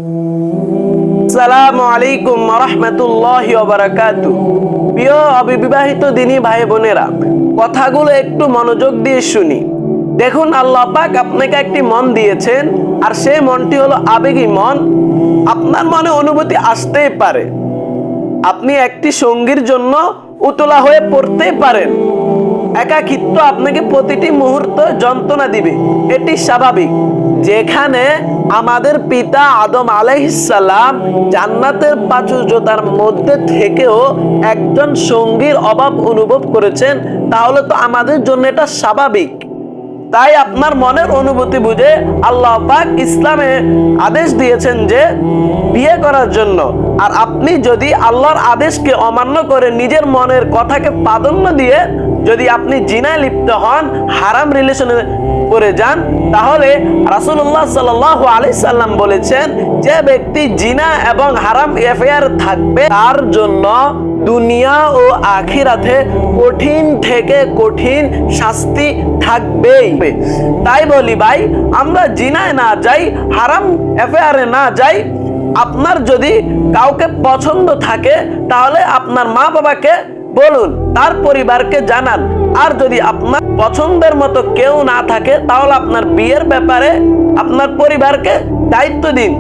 আসসালামু আলাইকুম ওয়া রাহমাতুল্লাহি ওয়া বারাকাতুহু। প্রিয় অবিবাহিত দিনী ভাই বোনেরা, কথাগুলো একটু মনোযোগ দিয়ে শুনি। দেখুন, আল্লাহ পাক আপনাকে একটি মন দিয়েছেন, আর সেই মনটি হলো আবেগী মন। আপনার মনে অনুভূতি আসতেই পারে, আপনি একটি সঙ্গীর জন্য উতলা হয়ে পড়তেই পারেন। একাকিত্ব আপনাকে প্রতিটি মুহূর্তে যন্ত্রণা দিবে, এটি স্বাভাবিক। যেখানে আমাদের পিতা আদম আলাইহিস সালাম জান্নাতের প্রাচুর্যতার মধ্যে থেকেও একজন সঙ্গীর অভাব অনুভব করেছেন, তাহলে তো আমাদের জন্য এটা স্বাভাবিক। তাই আপনার মনের অনুভূতি বুঝে আল্লাহ পাক ইসলামে আদেশ দিয়েছেন যে বিয়ে করার জন্য। আর আপনি যদি আল্লাহর আদেশকে অমান্য করে নিজের মনের কথাকে প্রাধান্য দিয়ে যদি আপনি জিনায় লিপ্ত হন, হারাম রিলেশনে পড়ে যান, তাহলে রাসূলুল্লাহ সাল্লাল্লাহু আলাইহি সাল্লাম বলেছেন, যে ব্যক্তি জিনা এবং হারাম অ্যাফেয়ার থাকবে তার জন্য দুনিয়া ও আখিরাতে কঠিন থেকে কঠিন শাস্তি থাকবেই। তাই বলি ভাই, আমরা জিনায় না যাই, হারাম অ্যাফেয়ারে না যাই। আপনার যদি কাউকে পছন্দ থাকে তাহলে আপনার মা বাবাকে বলুন, তার পরিবারকে জানান। আর যদি আপনার পছন্দের মতো কেউ না থাকে তাহলে আপনার বিয়ের ব্যাপারে আপনার পরিবারকে দায়িত্ব দিন।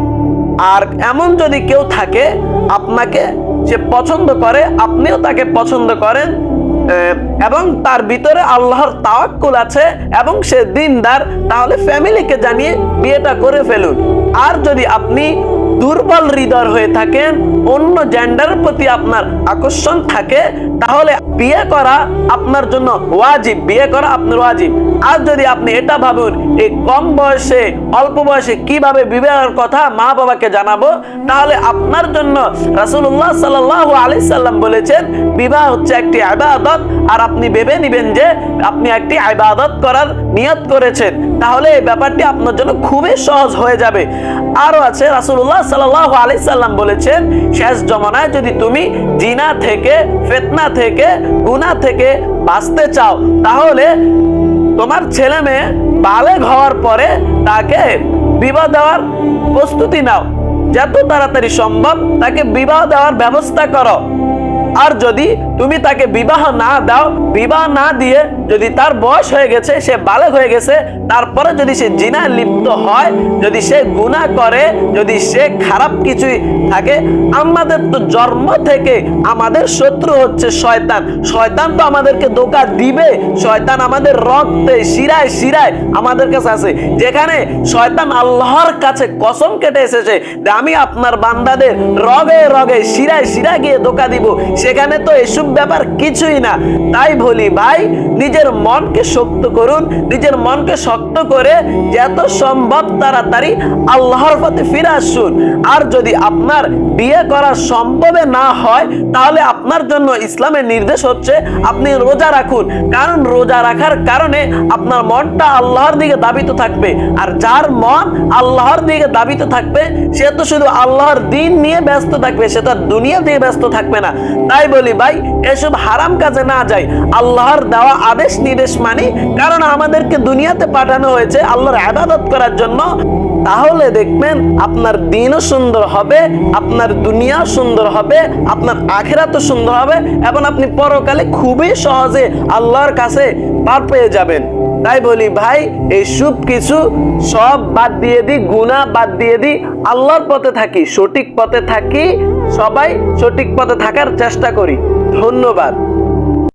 আর এমন যদি কেউ থাকে আপনাকে সে পছন্দ করে, আপনিও তাকে পছন্দ করেন, এবং তার ভিতরে আল্লাহর তাওয়াক্কুল আছে এবং সে দিনদার, তাহলে ফ্যামিলিকে জানিয়ে বিয়েটা করে ফেলুন। আর যদি আপনি দুর্বল হৃদয় হয়ে থাকেন, অন্য জেন্ডারের প্রতি আপনার আকর্ষণ থাকে, তাহলে বিয়ে করা আপনার জন্য ওয়াজিব, বিয়ে করা আপনার ওয়াজিব। আর যদি আপনি এটা ভাবেন এই কম বয়সে, অল্প বয়সে কিভাবে বিবাহের কথা মা বাবাকে জানাবো, তাহলে আপনার জন্য রাসূলুল্লাহ সাল্লাল্লাহু আলাইহি সাল্লাম বলেছেন বিবাহ হচ্ছে একটি ইবাদত। আর আপনি ভেবে নেবেন যে আপনি একটি ইবাদত করার নিয়ত করেছেন, তাহলে এই ব্যাপারটি আপনার জন্য খুবই সহজ হয়ে যাবে। আরো আছে, রাসূলুল্লাহ সাল্লাল্লাহু আলাইহি সাল্লাম বলেছেন, শেষ জমানায় যদি তুমি জিনা থেকে, ফিতনা থেকে, গুনাহ থেকে বাঁচতে চাও, তাহলে তোমার ছেলে মেয়ে বালেগ হওয়ার পরে তাকে বিবাহ দেওয়ার প্রস্তুতি নাও। যত তাড়াতাড়ি সম্ভব তাকে বিবাহ দেওয়ার ব্যবস্থা করো। আর যদি তুমি তাকে বিবাহ না দাও, বিবাহ না দিয়ে যদি তার বয়স হয়ে গেছে, সে বালেগ হয়ে গেছে, তারপরে যদি সে জিনায় লিপ্ত হয়, যদি সে গুনাহ করে, যদি সে খারাপ কিছুই থাকে, আমাদের তো জন্ম থেকে আমাদের শত্রু হচ্ছে শয়তান। শয়তান তো আমাদেরকে ধোঁকা দিবে। শয়তান আমাদের রক্তে শিরায় শিরায় আমাদের কাছে আছে। যেখানে শয়তান আল্লাহর কাছে কসম কেটে এসেছে যে আমি আপনার বান্দাদের রগে রগে শিরায় শিরায় গিয়ে ধোঁকা দিব, সেখানে তো এসব ব্যাপার কিছুই না। তাই বলি ভাই, নিজের মনকে শক্ত করুন, নিজের মনকে শক্ত করে যত সম্ভব তাড়াতাড়ি আল্লাহর পথে ফিরে আসুন। আর যদি আপনার বিয়ে করা সম্ভব না হয়, তাহলে আপনার জন্য ইসলামের নির্দেশ হচ্ছে আপনি রোজা রাখুন। কারণ রোজা রাখার কারণে আপনার মনটা আল্লাহর দিকে ধাবিত থাকবে। আর যার মন আল্লাহর দিকে ধাবিত থাকবে, সে তো শুধু আল্লাহর দ্বীন নিয়ে ব্যস্ত থাকবে, সে তো দুনিয়া দিয়ে ব্যস্ত থাকবে না। তাই বলি ভাই, এসব হারাম কাজে না যাই, আল্লাহর দেওয়া আদেশ নির্দেশ মানি। কারণ আমাদেরকে দুনিয়াতে পাঠানো হয়েছে আল্লাহর ইবাদত করার জন্য। তাহলে দেখবেন আপনার দিনও সুন্দর হবে, আপনার দুনিয়াও সুন্দর হবে, আপনার আখিরাতও সুন্দর হবে, এবং আপনি পরকালে খুবই সহজে আল্লাহর কাছে পার পেয়ে যাবেন। তাই বলি ভাই, এই সব কিছু সব বাদ দিয়ে দিই, গুনাহ বাদ দিয়ে দিই, আল্লাহর পথে থাকি, সঠিক পথে থাকি, সবাই সঠিক পথে থাকার চেষ্টা করি। ধন্যবাদ।